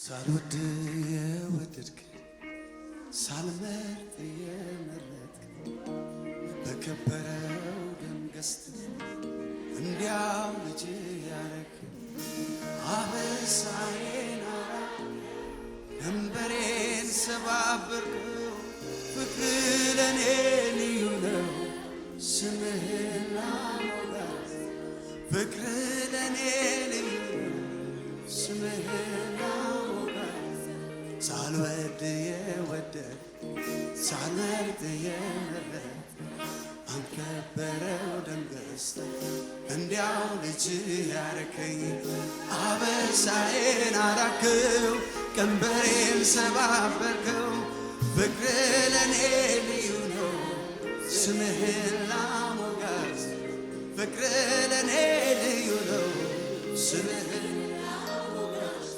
ሳልወድ የወደድክ ሳልመርጥ የመረጥክ በከበረው ደም ገዝተህ እንዲያው ልጅ ያረክ አበሳዬን ቀንበሬን ሰባበርከው። ፍቅር ለኔ ልዩ ነው ስምህን ላሞጋስ። ፍቅር ለኔ ልዩ ነው ስምህን ላሞጋስ። ሳልወድ የወደድክ ሳልመርጥ የመረጥክ አንከበረው ደም ገዝተህ እንዲያው ልጅ ያረከኝ። አበሳዬን አራክው ቀንበሬን ሰባበርከው። ፍቅር ለኔ ልዩ ነው ስምህን ላሞጋስ። ፍቅር ለኔ ልዩ ነው ስምህን ላሞጋስ።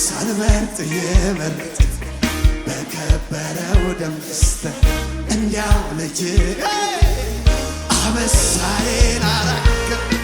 ሳልመርጥ የመረጥክ በከበረው ደም ገዝተህ እንዲያው ልጅ አበሳዬን አራክም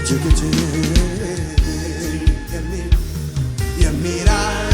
እጅግ የሚራራ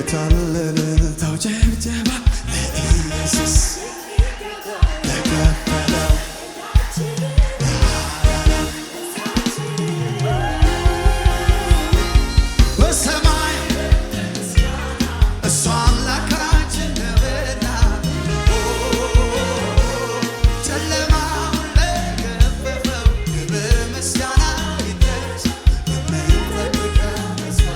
የታለለታው ጭብጨባ ለኢየሱስ ለከፈለው በሰማይ እሱ አምላካችን ነውና ጨለማውን ለገፈፈው ክብር ምስጋና ይድረስ የምንጠብቀው ተስፋ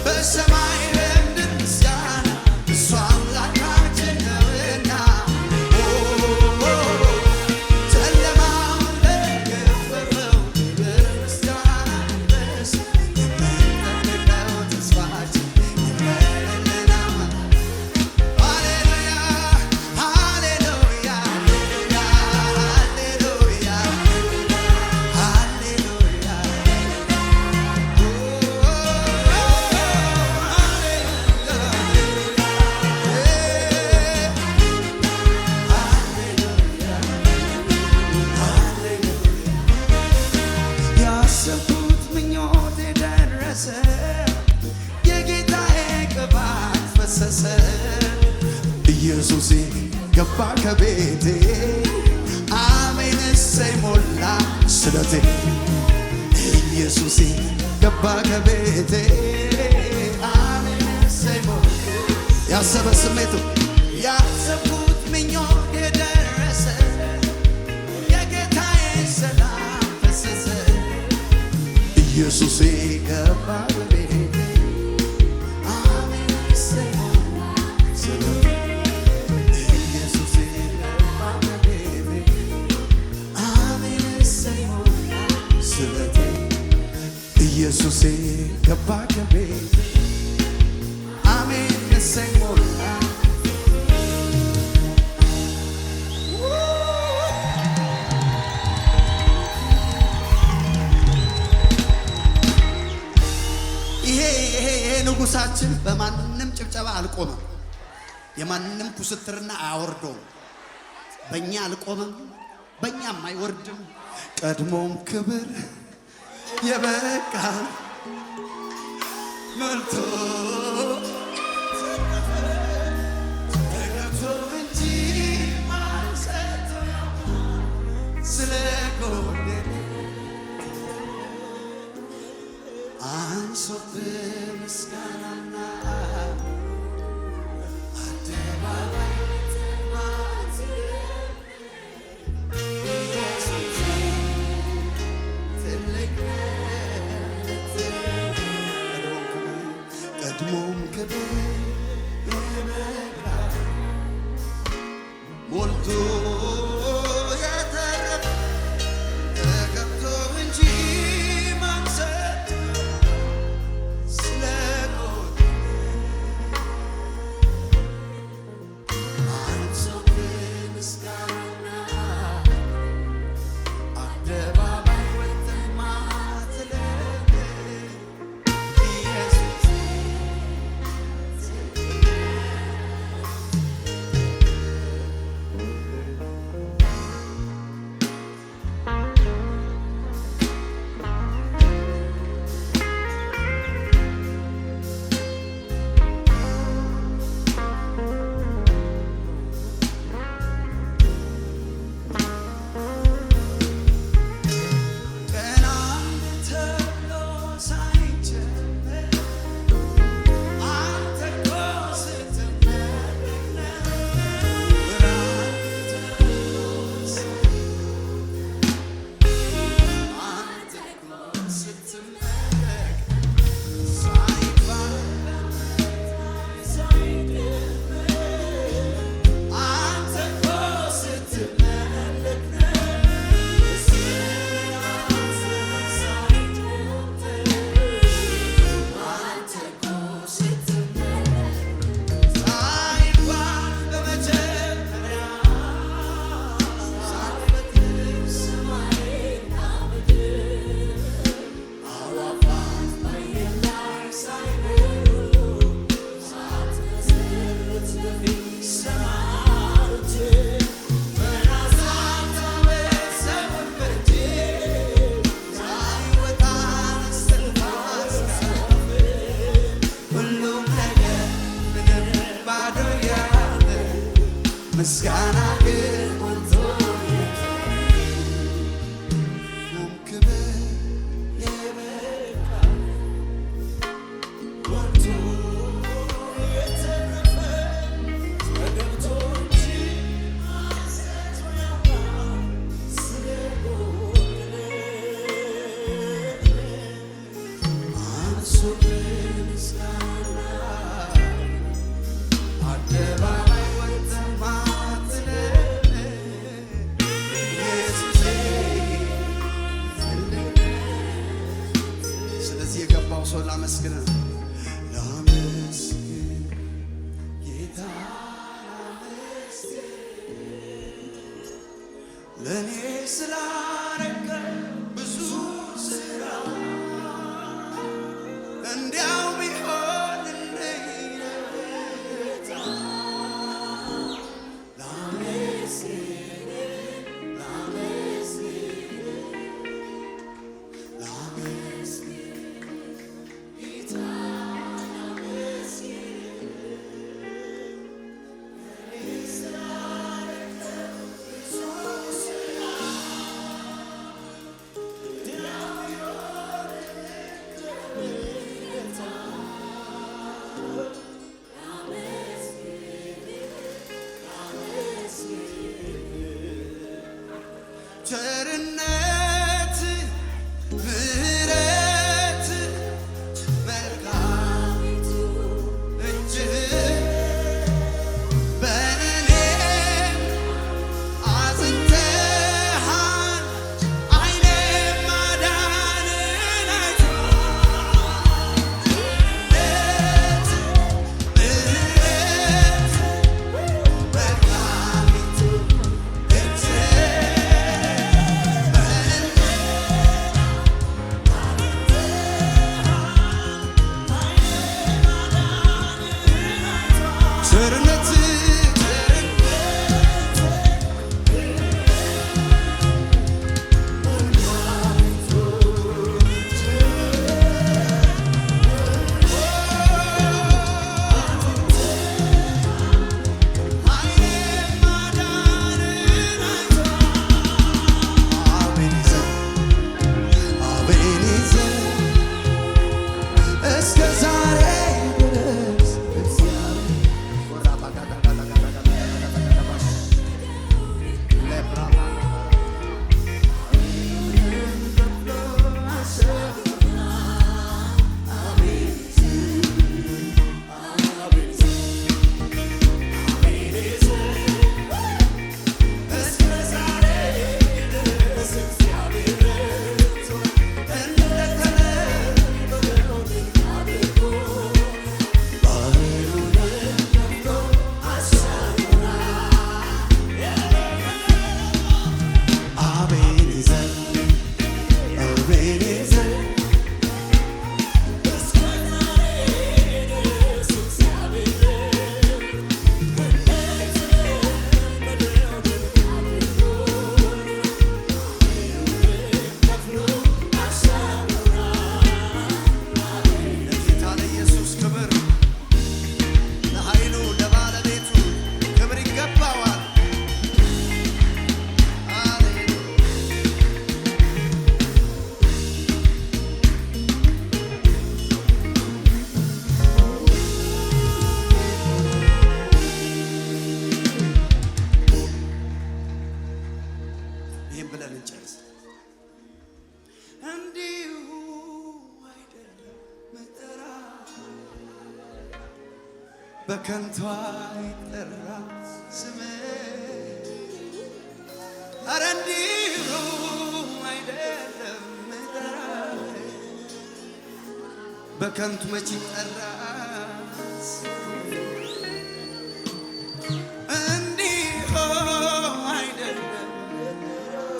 በሰማይ በምድር ምስጋና እሱ አምላካችን ነውና ጨለማውን ለገፈፈው ክብር ምስጋና ይድረስ የምንጠብቀው ተስፋችን ይመለከተናል። ሃሌሉያ ሃሌሉያ ሃሌሉያ ያሰብኩት ምኞቴ ደረሰ፣ የጌታዬ ቅባት ፈሰሰ። ኢየሱሴ ገባ ከቤቴ፣ አሜን እሰይ ሞላ ስለቴ ኢየሱሴ ገባ ከቤቴ አሜን ሰይሞ ያሰበ ስሜቱ ያሰብኩት ምኞት የደረሰ የጌታዬ ሰላም ፈሰሰ ኢየሱሴ ገባ ከቤቴ አሜን ሰይሞ ኢየሱሴ ገባ ከቤቴ አሜን ሰይሞ ስለቴ ኢየሱሴ ገባ ከቤቴ አሜን ሰይሞ ንጉሳችን በማንም ጭብጨባ አልቆመም። የማንም ኩስትርና አያወርደውም። በእኛ አልቆመም፣ በእኛም አይወርድም። ቀድሞም ክብር የበቃ መልቶ ተገብቶ እንጂ ማሰቶ ስለ ጎደለ አንሶብህ ምስጋናና አደባባይ ቀድሞም ክብር ሞልቶ የተረፈ ተገብቶ እንጂ ማንሰት ምስጋና ግን ሞልቶ ክብር የበቃ ሞልቶ የተረፈ ተገብቶ እንጂ ማንሰቶ ያውቃል ስለጎደለ አንሶብህ ምስጋና አደባባይ ሰው ላመስግን ላመስግን ጌታ ላመስግን ለኔ ስላረከ ብዙ ስራ እንዲያው ቢሆንልኝ ጌታ ላመስግን ቸርነት ምሕረት መልካሚቱ እጅህ በእኔ አጽንተሃል ዓይኔም ማዳንህን አይቶ ምሕረት መልካሚቱ እጅህ ቸርነት እስከ ዛሬ ድረስ ብለን እንጨርስ። እንዲሁ አይደለም መጠራት በከንቱ አይጠራም ስምህ። ኧረ እንዲሁ አይደለም መጠራት በከንቱ መች ይጠራል።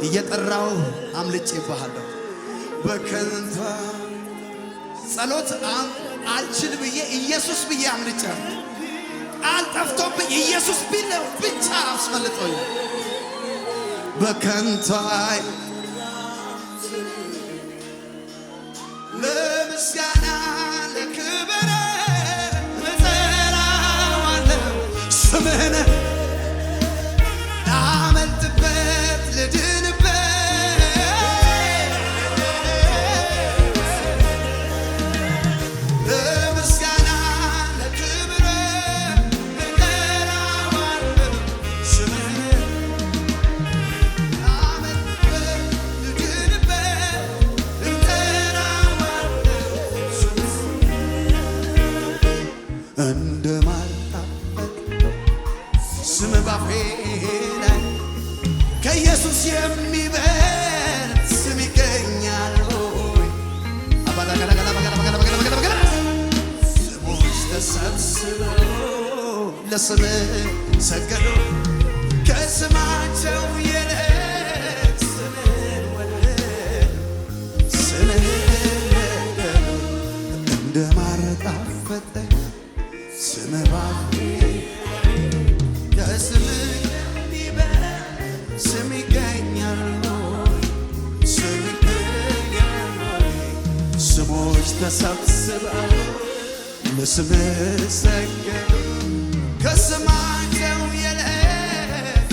እየጠራው አምልጬ ባሃለሁ በከንቱ ጸሎት አልችል ብዬ ኢየሱስ ብዬ አምልጬ ቃል ጠፍቶብኝ ኢየሱስ ቢለው ብቻ አስመልጦኝ በከንቱ ለምስጋና ለክብር እጠራዋለሁ ስምህን ላመልጥበት እንደ ማጣፈጥ ስም ባፌ ላይ ከኢየሱስ የሚበልጥ ስም ይገኛል ሆይ ስሞች ተሰብስበው ለስም ሰገዱ ከስማቸው ይልቅ ስምህን ወደዱ ስምህን ወደዱ እንደ ማር ጣፈጠኝ ስም ባፌ ከስምህ የሚበልጥ ስም ይገኛል ሆይ ስም ይገኛል ሆይ ስሞች ተሰብስበው ለስምህ ሰገዱ ከስማቸው ይልቅ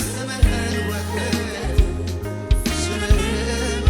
ስምህን ወደዱ ስምህን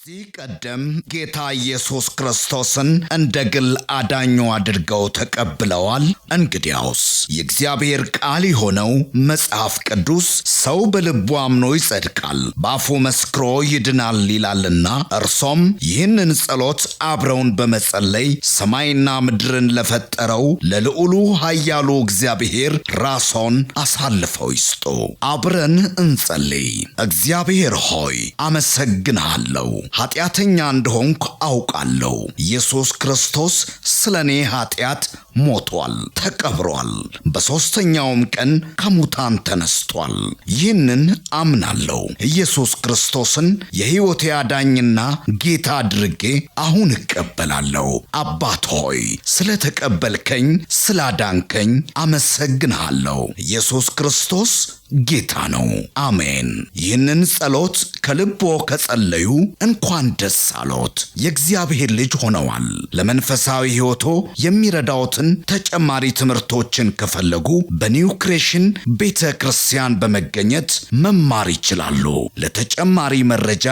ከዚህ ቀደም ጌታ ኢየሱስ ክርስቶስን እንደ ግል አዳኙ አድርገው ተቀብለዋል? እንግዲያውስ የእግዚአብሔር ቃል የሆነው መጽሐፍ ቅዱስ ሰው በልቡ አምኖ ይጸድቃል፣ በአፉ መስክሮ ይድናል ይላልና እርሶም ይህንን ጸሎት አብረውን በመጸለይ ሰማይና ምድርን ለፈጠረው ለልዑሉ ኃያሉ እግዚአብሔር ራስዎን አሳልፈው ይስጡ። አብረን እንጸልይ። እግዚአብሔር ሆይ አመሰግንሃለሁ። ኃጢአተኛ እንደሆንኩ አውቃለሁ። ኢየሱስ ክርስቶስ ስለኔ ኃጢአት ሞቷል፣ ተቀብሯል፣ በሦስተኛውም ቀን ከሙታን ተነስቷል። ይህንን አምናለሁ። ኢየሱስ ክርስቶስን የሕይወቴ አዳኝና ጌታ አድርጌ አሁን እቀበላለሁ። አባት ሆይ ስለተቀበልከኝ፣ ስላዳንከኝ አመሰግንሃለሁ። ኢየሱስ ክርስቶስ ጌታ ነው። አሜን። ይህንን ጸሎት ከልቦ ከጸለዩ እንኳን ደስ አሎት፣ የእግዚአብሔር ልጅ ሆነዋል። ለመንፈሳዊ ሕይወቶ የሚረዳዎትን ተጨማሪ ትምህርቶችን ከፈለጉ በኒው ክሬሽን ቤተ ክርስቲያን በመገኘት መማር ይችላሉ። ለተጨማሪ መረጃ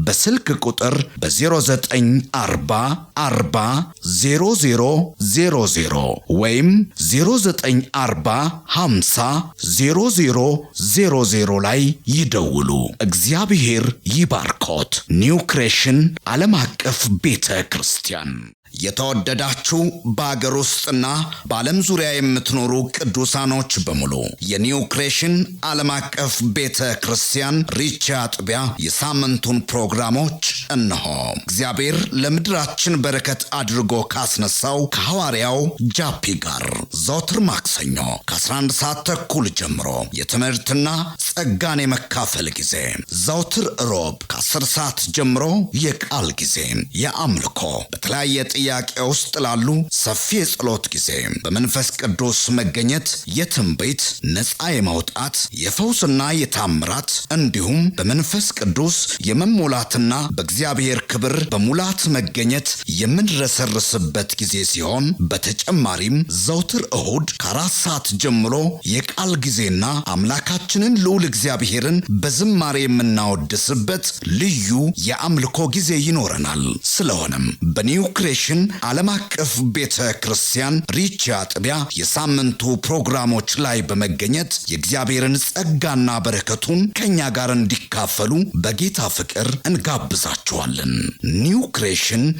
በስልክ ቁጥር በ0940 40 0000 ወይም 0940 50 0000 ላይ ይደውሉ። እግዚአብሔር ይባርኮት። ኒው ክሬሽን ዓለም አቀፍ ቤተ ክርስቲያን። የተወደዳችሁ በአገር ውስጥና በዓለም ዙሪያ የምትኖሩ ቅዱሳኖች በሙሉ የኒው ክሬሽን ዓለም አቀፍ ቤተ ክርስቲያን ሪቻ አጥቢያ የሳምንቱን ፕሮግራሞች እነሆ። እግዚአብሔር ለምድራችን በረከት አድርጎ ካስነሳው ከሐዋርያው ጃፒ ጋር ዘወትር ማክሰኞ ከ11 ሰዓት ተኩል ጀምሮ የትምህርትና ጸጋን የመካፈል ጊዜ፣ ዘወትር ሮብ ከ10 ሰዓት ጀምሮ የቃል ጊዜ፣ የአምልኮ በተለያየ ጥያቄ ውስጥ ላሉ ሰፊ የጸሎት ጊዜ፣ በመንፈስ ቅዱስ መገኘት የትንቢት ነፃ የማውጣት የፈውስና የታምራት እንዲሁም በመንፈስ ቅዱስ የመሞላትና በእግዚአብሔር ክብር በሙላት መገኘት የምንረሰርስበት ጊዜ ሲሆን በተጨማሪም ዘወትር እሁድ ከ4 ሰዓት ጀምሮ የቃል ጊዜና አምላካችንን ልዑል እግዚአብሔርን በዝማሬ የምናወድስበት ልዩ የአምልኮ ጊዜ ይኖረናል። ስለሆነም በኒው ክሬሽን ዓለም አቀፍ ቤተ ክርስቲያን ሪቻ አጥቢያ የሳምንቱ ፕሮግራሞች ላይ በመገኘት የእግዚአብሔርን ጸጋና በረከቱን ከኛ ጋር እንዲካፈሉ በጌታ ፍቅር እንጋብዛችኋለን። ኒው ክሬሽን